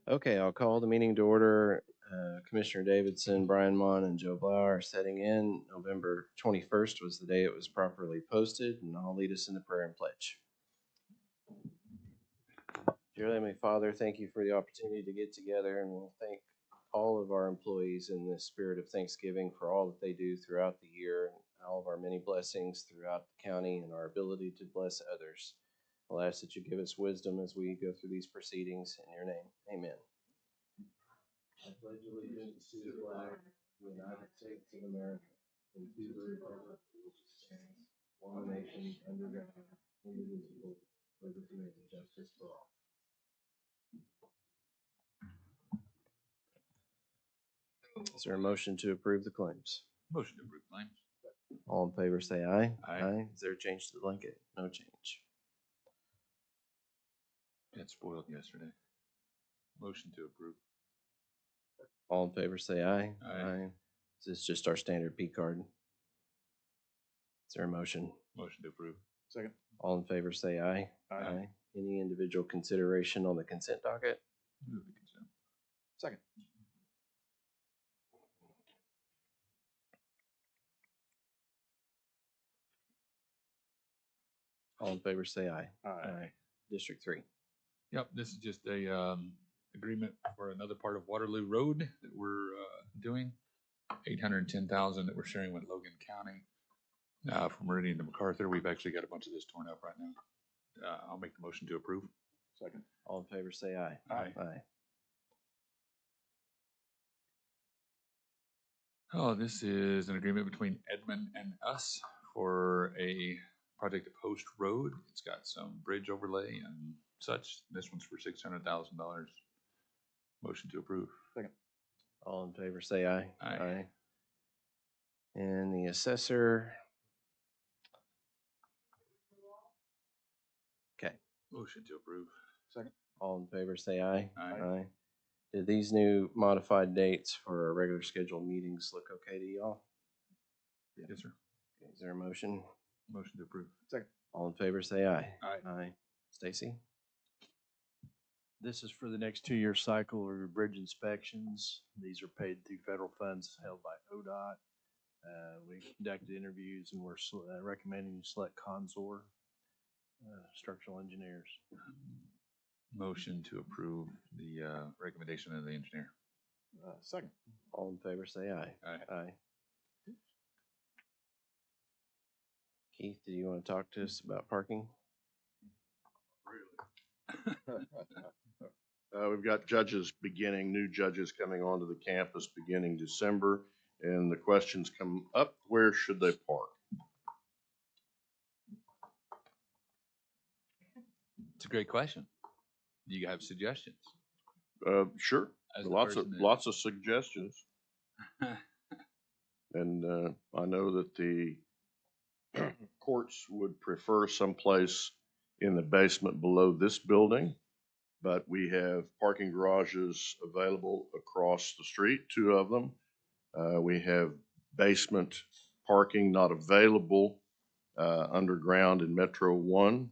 Okay, I'll call the meeting to order. Commissioner Davidson, Brian Mon, and Joe Blau are setting in. November 21st was the day it was properly posted, and I'll lead us in the prayer and pledge. Dear Heavenly Father, thank you for the opportunity to get together, and we'll thank all of our employees in the spirit of Thanksgiving for all that they do throughout the year, and all of our many blessings throughout the county and our ability to bless others. I'll ask that you give us wisdom as we go through these proceedings. In your name, amen. I pledge allegiance to the flag of the United States of America and to the republic for which it stands, one nation, under God, indivisible, with liberty and justice for all. Is there a motion to approve the claims? Motion to approve claims. All in favor say aye. Aye. Is there a change to the blanket? No change. It spoiled yesterday. Motion to approve. All in favor say aye. Aye. Is this just our standard P card? Is there a motion? Motion to approve. Second. All in favor say aye. Aye. Any individual consideration on the consent docket? Move the consent. Second. All in favor say aye. Aye. District 3. Yep, this is just a agreement for another part of Waterloo Road that we're doing. $810,000 that we're sharing with Logan County. From Meridian to MacArthur, we've actually got a bunch of this torn up right now. I'll make the motion to approve. Second. All in favor say aye. Aye. Oh, this is an agreement between Edmund and us for a project at Post Road. It's got some bridge overlay and such. This one's for $600,000. Motion to approve. Second. All in favor say aye. Aye. And the assessor. Okay. Motion to approve. Second. All in favor say aye. Aye. Did these new modified dates for our regular scheduled meetings look okay to y'all? Yes, sir. Okay, is there a motion? Motion to approve. Second. All in favor say aye. Aye. Stacy? This is for the next 2-year cycle of bridge inspections. These are paid through federal funds held by ODOT. We conducted interviews and we're recommending you select Consor structural engineers. Motion to approve the recommendation of the engineer. Second. All in favor say aye. Aye. Keith, do you want to talk to us about parking? We've got new judges coming onto the campus beginning December, and the questions come up, where should they park? It's a great question. Do you have suggestions? Sure, As the lots person that- of suggestions. And I know that the courts would prefer someplace in the basement below this building, but we have parking garages available across the street, 2 of them. We have basement parking not available underground in Metro 1.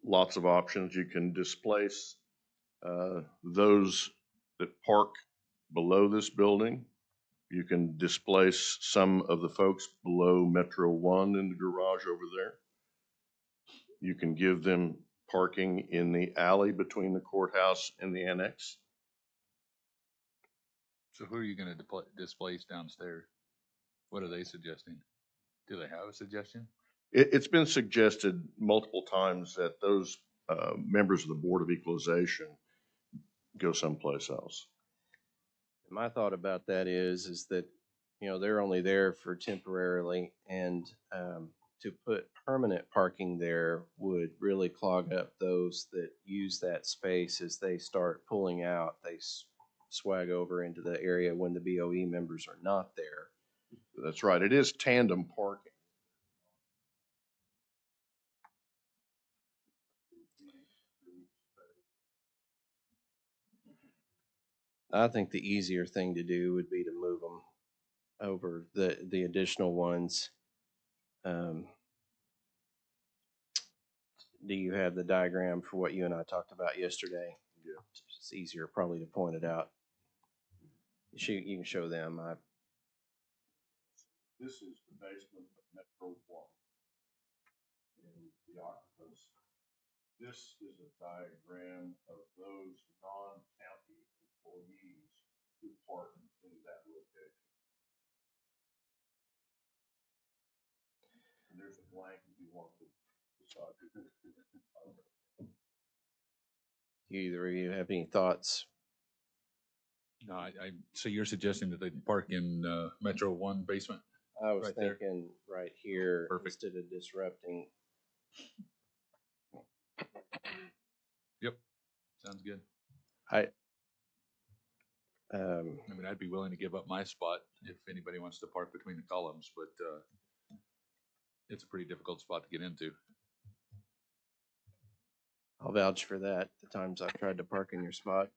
Lots of options. You can displace those that park below this building. You can displace some of the folks below Metro 1 in the garage over there. You can give them parking in the alley between the courthouse and the annex. So who are you going to displace downstairs? What are they suggesting? Do they have a suggestion? It's been suggested multiple times that those members of the Board of Equalization go someplace else. My thought about that is that, they're only there for temporarily, and to put permanent parking there would really clog up those that use that space as they start pulling out. They swag over into the area when the BOE members are not there. That's right. It is tandem parking. I think the easier thing to do would be to move them over the additional ones. Do you have the diagram for what you and I talked about yesterday? Yeah. It's easier probably to point it out. You can show them. This is the basement of Metro One. And the occupants. This is a diagram of those non-county employees who park in that location. And there's a blank if you want to decide. Either of you have any thoughts? No, so you're suggesting that they can park in Metro One basement? I was Right there. thinking right here Perfect. instead of disrupting. Yep, sounds good. I I mean, I'd be willing to give up my spot if anybody wants to park between the columns, but it's a pretty difficult spot to get into. I'll vouch for that. The times I've tried to park in your spot.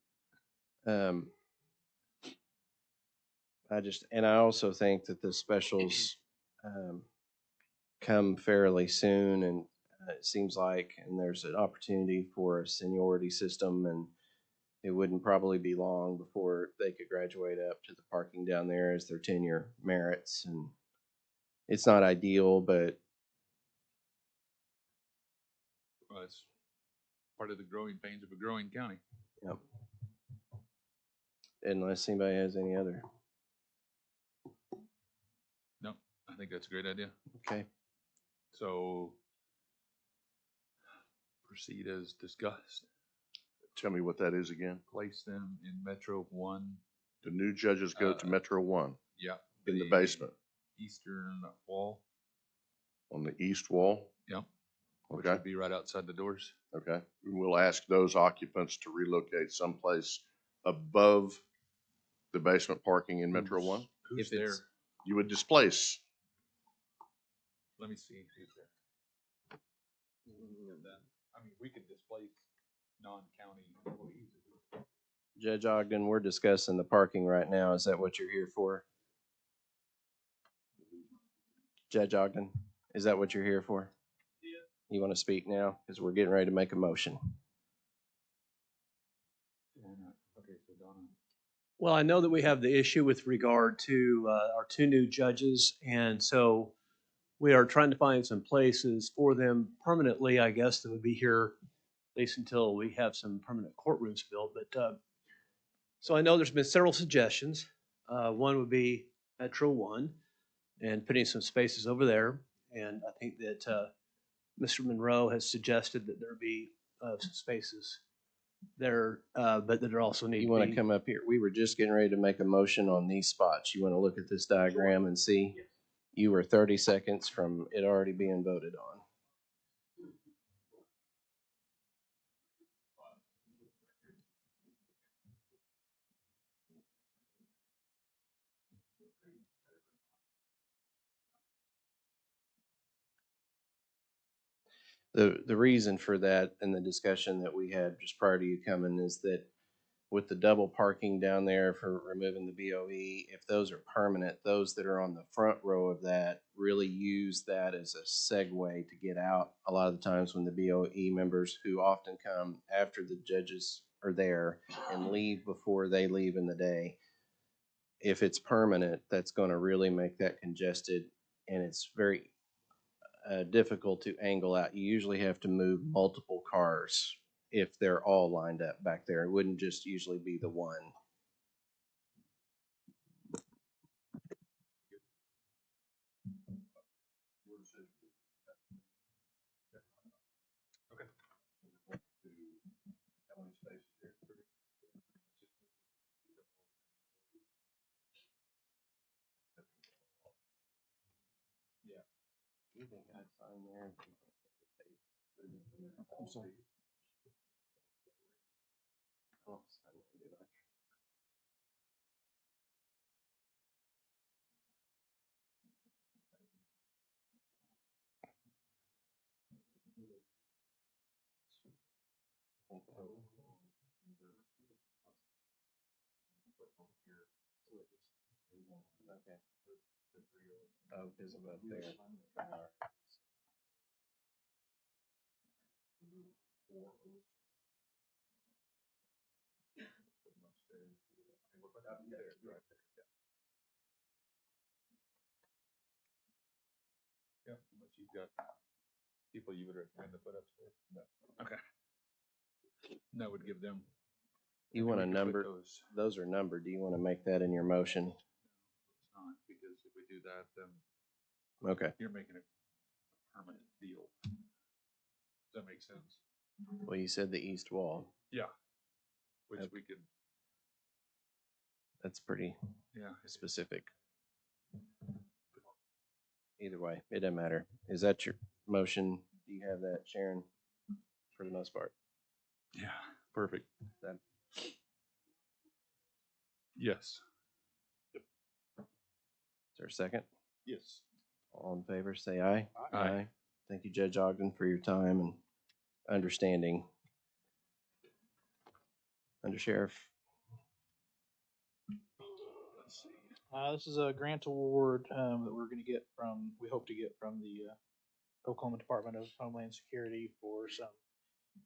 I also think that the specials come fairly soon, and it seems like, and there's an opportunity for a seniority system, and it wouldn't probably be long before they could graduate up to the parking down there as their tenure merits. And it's not ideal, but Well, it's part of the growing pains of a growing county. yep. Unless anybody has any other. No, I think that's a great idea. Okay. So proceed as discussed. Tell me what that is again. Place them in Metro One. The new judges go to Metro One Yeah. in the basement Eastern wall. on the east wall. Yep. Which Okay. would be right outside the doors. Okay. And we'll ask those occupants to relocate someplace above the basement parking in Metro One. Who's If there? it's- You would displace. Let me see who's there. I mean, we could displace non-county employees. Judge Ogden, we're discussing the parking right now. Is that what you're here for? Judge Ogden, is that what you're here for? Yeah. You want to speak now? Because we're getting ready to make a motion. Okay, so Donna. Well, I know that we have the issue with regard to our two new judges, and so we are trying to find some places for them permanently, I guess, that would be here at least until we have some permanent courtrooms built. But so I know there's been several suggestions. One would be Metro One and putting some spaces over there. And I think that Mr. Monroe has suggested that there be some spaces there, but that there also need You to want to be. come up here? We were just getting ready to make a motion on these spots. You want to look at this diagram and see? Yes. You were 30 seconds from it already being voted on. The reason for that and the discussion that we had just prior to you coming is that with the double parking down there for removing the BOE, if those are permanent, those that are on the front row of that really use that as a segue to get out. A lot of the times when the BOE members who often come after the judges are there and leave before they leave in the day, if it's permanent, that's going to really make that congested, and it's very difficult to angle out. You usually have to move multiple cars if they're all lined up back there. It wouldn't just usually be the one. You think I'd sign there? I'm sorry. I don't sign there, do I? Okay. Oh, because of up there. All right. Yeah, unless you've got people you would recommend to put upstairs. No. Okay. That would give them. You I think want we a can put number? Those are numbered. Do you want to make that in your motion? It's not, because if we do that, then Okay. you're making a permanent deal. Does that make sense? Well, you said the east wall. Yeah. Which Okay. we could, That's pretty yeah. specific. Either way, it doesn't matter. Is that your motion? Do you have that, Sharon? For the most part. Yeah, perfect. That- Yes. Is there a second? Yes. All in favor, say aye. Aye. Thank you, Judge Ogden, for your time and understanding. Under Sheriff. This is a grant award that we're going to get from, we hope to get from the Oklahoma Department of Homeland Security for some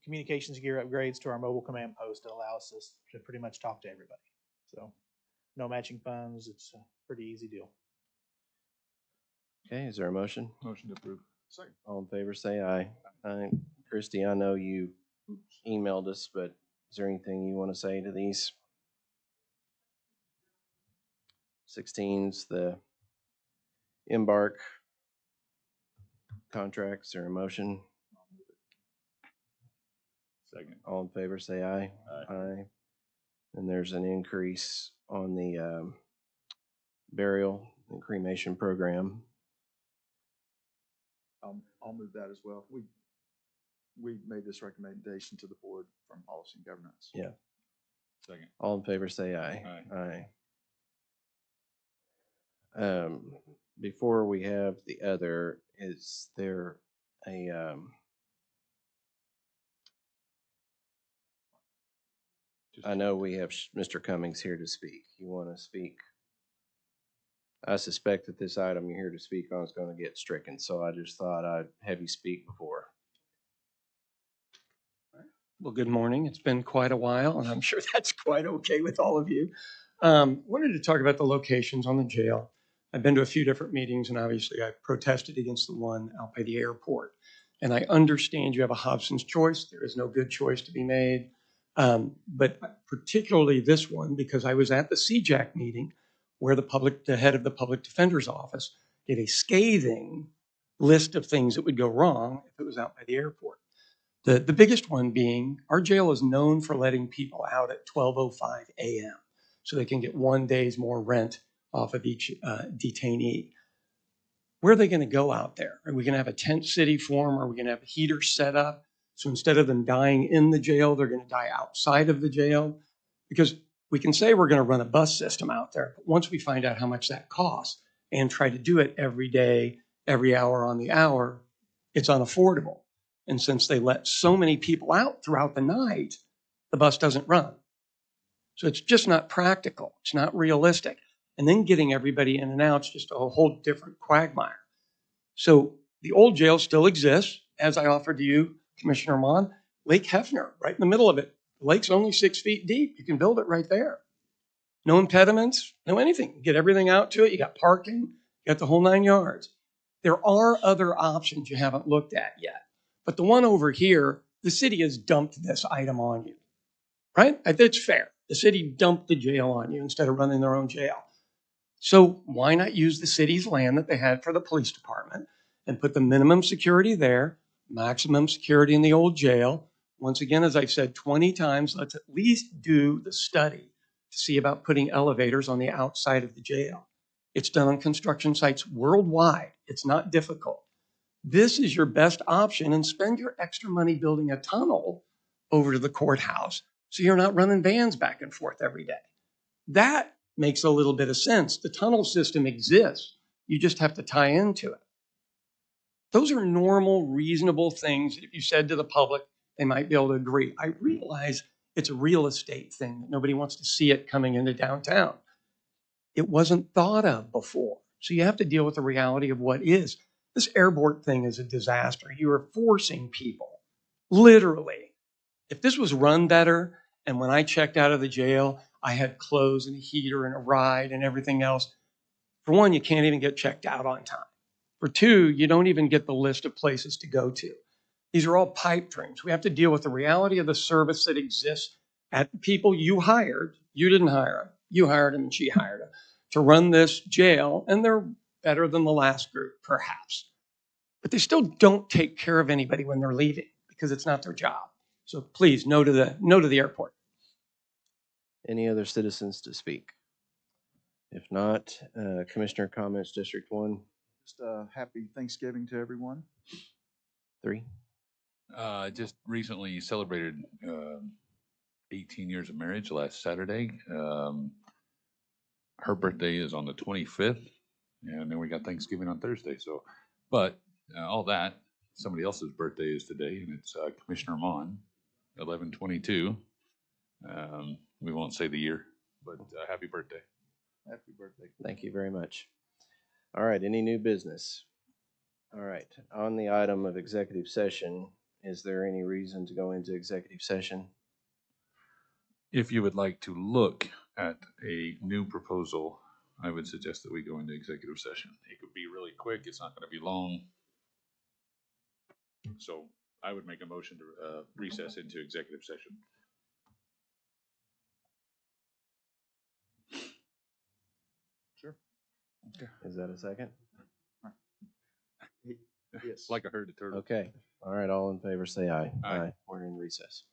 communications gear upgrades to our mobile command post that allows us to pretty much talk to everybody. So no matching funds. It's a pretty easy deal. Okay, is there a motion? Motion to approve. Second. All in favor, say aye. Aye. Christie, I know you emailed us, but is there anything you want to say to these? 16's the Embark contracts or a motion. Second. All in favor, say aye. Aye. And there's an increase on the burial and cremation program. I'll move that as well. We made this recommendation to the board from policy and governance. Yeah. Second. All in favor, say aye. Aye. Aye. Before we have the other, is there a, I know we have Mr. Cummings here to speak. You want to speak? I suspect that this item you're here to speak on is going to get stricken, so I just thought I'd have you speak before. Well, good morning. It's been quite a while, and I'm sure that's quite okay with all of you. Wanted to talk about the locations on the jail. I've been to a few different meetings, and obviously I protested against the one out by the airport. And I understand you have a Hobson's choice. There is no good choice to be made. But particularly this one, because I was at the CJAC meeting where the head of the public defender's office gave a scathing list of things that would go wrong if it was out by the airport. The biggest one being our jail is known for letting people out at 12:05 a.m. so they can get 1 day's more rent off of each detainee. Where are they going to go out there? Are we going to have a tent city for them? Are we going to have a heater set up? So instead of them dying in the jail, they're going to die outside of the jail? Because we can say we're going to run a bus system out there, but once we find out how much that costs and try to do it every day, every hour on the hour, it's unaffordable. And since they let so many people out throughout the night, the bus doesn't run. So it's just not practical. It's not realistic. And then getting everybody in and out is just a whole different quagmire. So the old jail still exists, as I offered to you, Commissioner Mon. Lake Hefner, right in the middle of it. The lake's only 6 feet deep. You can build it right there. No impediments, no anything. Get everything out to it. You got parking, you got the whole 9 yards. There are other options you haven't looked at yet. But the one over here, the city has dumped this item on you, right? It's fair. The city dumped the jail on you instead of running their own jail. So why not use the city's land that they had for the police department and put the minimum security there, maximum security in the old jail? Once again, as I've said 20 times, let's at least do the study to see about putting elevators on the outside of the jail. It's done on construction sites worldwide. It's not difficult. This is your best option, and spend your extra money building a tunnel over to the courthouse so you're not running vans back and forth every day. That makes a little bit of sense. The tunnel system exists. You just have to tie into it. Those are normal, reasonable things that if you said to the public, they might be able to agree. I realize it's a real estate thing, that nobody wants to see it coming into downtown. It wasn't thought of before. So you have to deal with the reality of what is. This airport thing is a disaster. You are forcing people, literally. If this was run better, and when I checked out of the jail, I had clothes and a heater and a ride and everything else, for one, you can't even get checked out on time. For two, you don't even get the list of places to go to. These are all pipe dreams. We have to deal with the reality of the service that exists at the people you hired. You didn't hire them. You hired them and she hired them to run this jail, and they're better than the last group, perhaps. But they still don't take care of anybody when they're leaving because it's not their job. So please, no to the airport. Any other citizens to speak? If not, Commissioner comments, District 1, Just happy Thanksgiving to everyone. 3. Just recently celebrated 18 years of marriage last Saturday. Her birthday is on the 25th, and then we got Thanksgiving on Thursday. So, but all that, somebody else's birthday is today, and it's Commissioner Mon, 11/22. We won't say the year, but happy birthday. Happy birthday. Thank you very much. All right, any new business? All right, on the item of executive session, is there any reason to go into executive session? If you would like to look at a new proposal, I would suggest that we go into executive session. It could be really quick. It's not going to be long. So I would make a motion to recess into executive session. Sure. Is that a second? Yes. Like I heard the turtle. Okay, all right, all in favor say aye. Aye. We're in recess.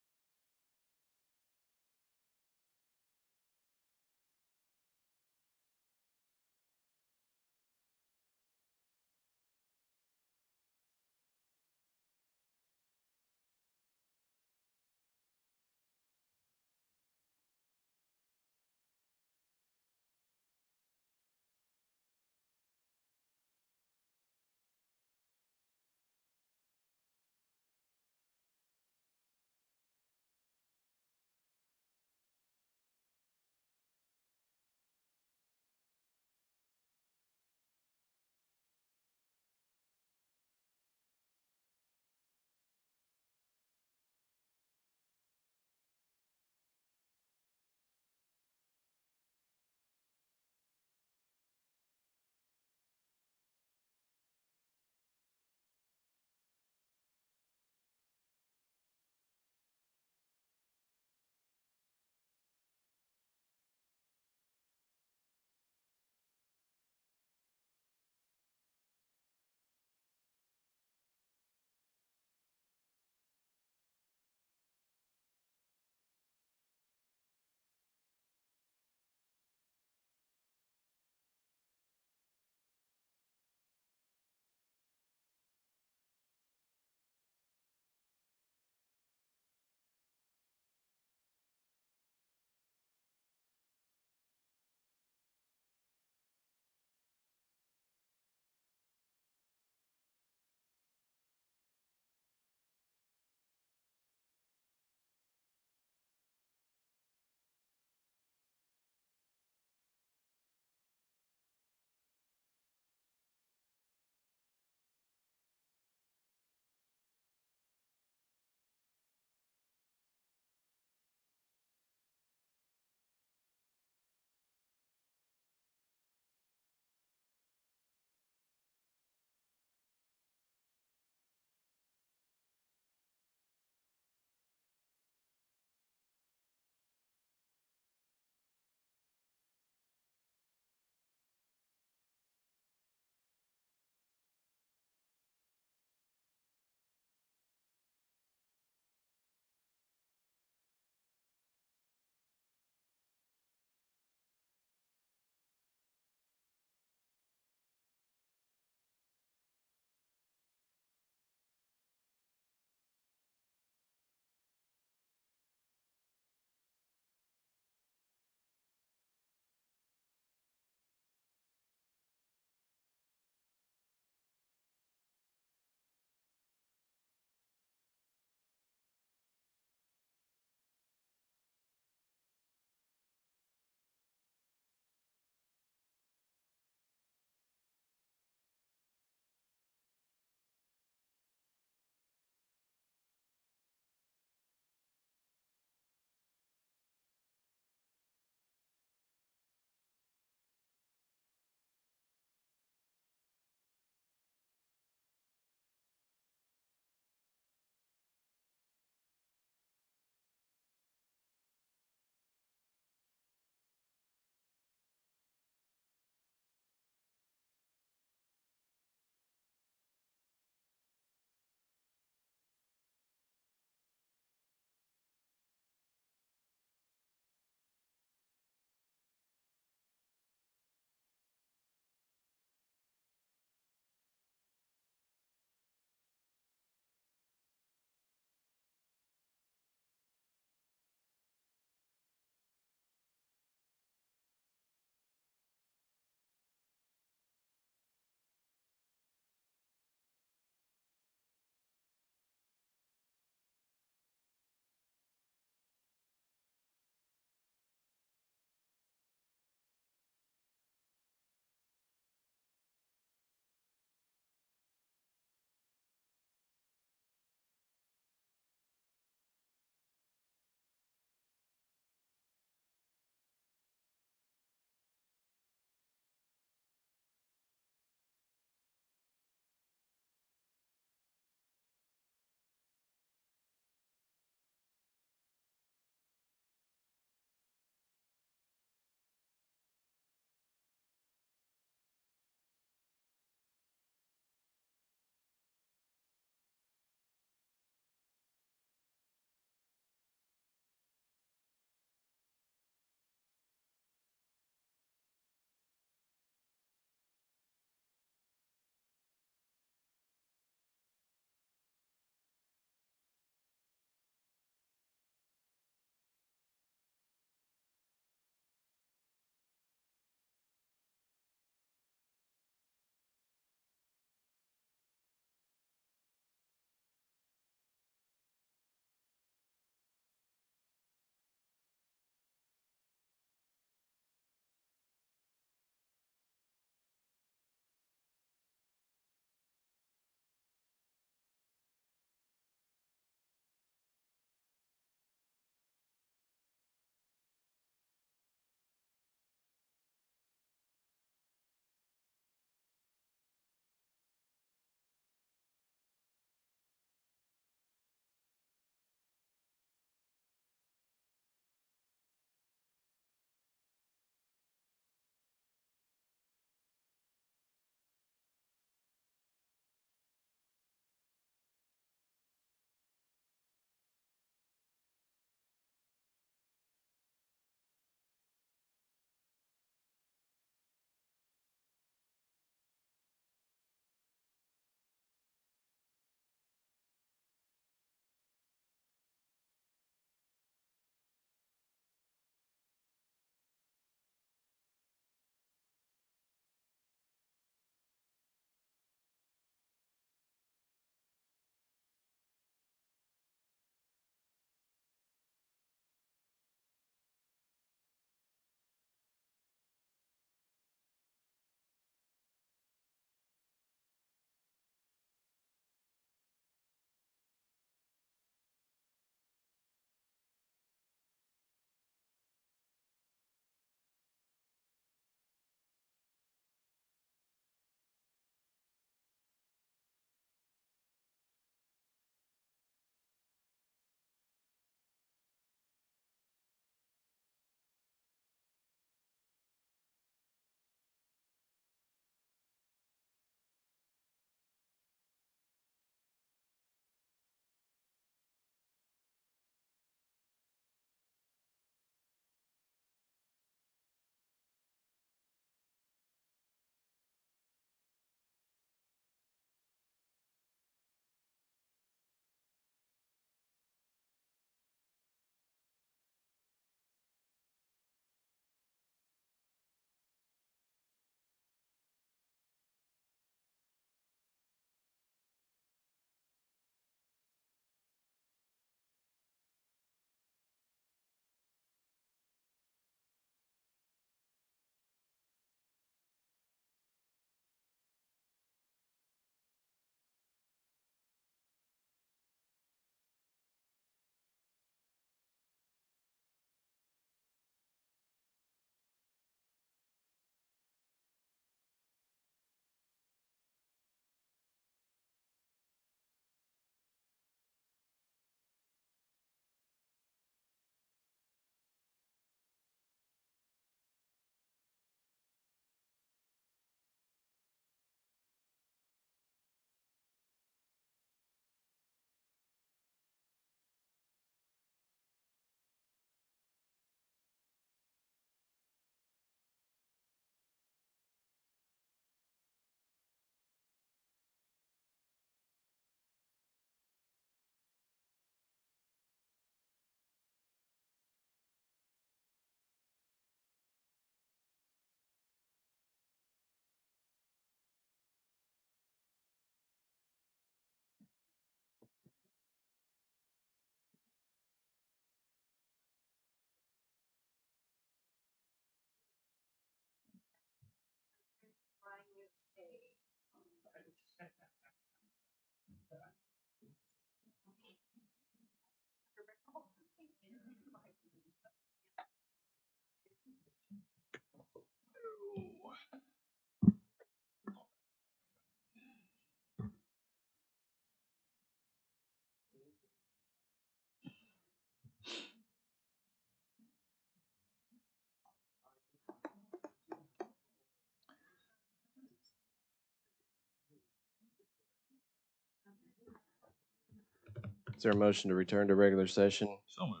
there a motion to return to regular session? So moved.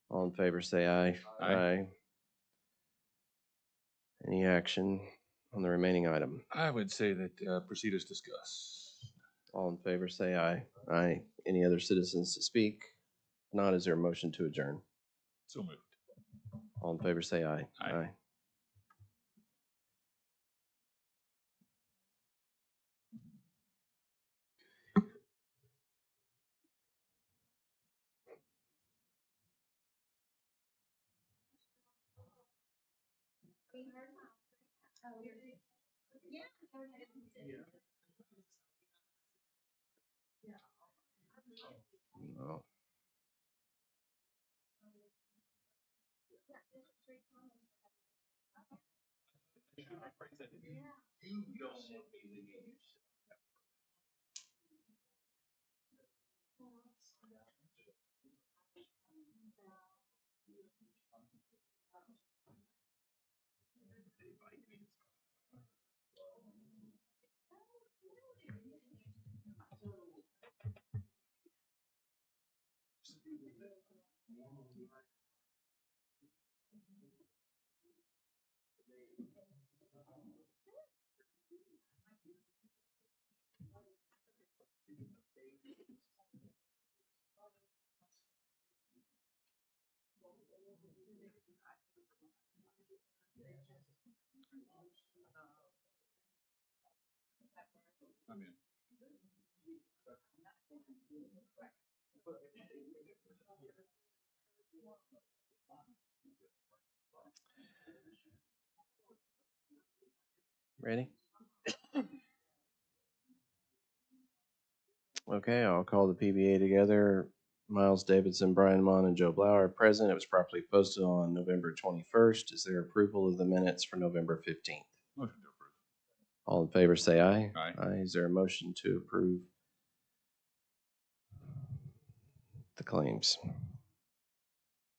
All in favor, say aye. Aye. Any action on the remaining item? I would say that proceed as discussed. All in favor, say aye. Aye. Any other citizens to speak? Not, is there a motion to adjourn? So moved. All in favor, say aye. Aye. No. I'm in. Ready? Okay, I'll call the PBA together. Miles Davidson, Brian Mon, and Joe Blau are present. It was properly posted on November 21st. Is there approval of the minutes for November 15th? Motion to approve. All in favor, say aye. Aye. Aye. Is there a motion to approve the claims?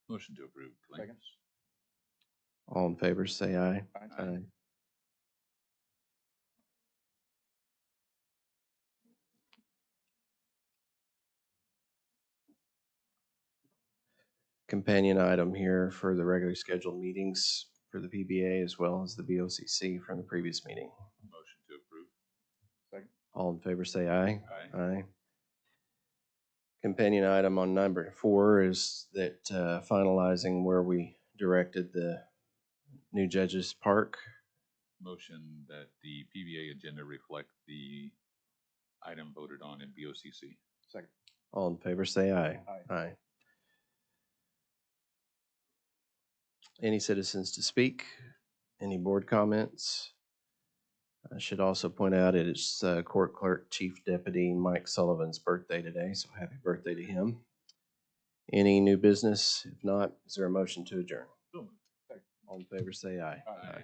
Motion to approve claims. Second. All in favor, say aye. Aye. Companion item here for the regularly scheduled meetings for the PBA as well as the BOCC from the previous meeting. Motion to approve. Second. All in favor, say aye. Aye. Aye. Companion item on number 4 is that finalizing where we directed the new Judges Park. Motion that the PBA agenda reflect the item voted on in BOCC. Second. All in favor, say aye. Aye. Aye. Any citizens to speak? Any board comments? I should also point out it is Court Clerk Chief Deputy Mike Sullivan's birthday today, so happy birthday to him. Any new business? If not, is there a motion to adjourn? So moved. All in favor, say aye. Aye.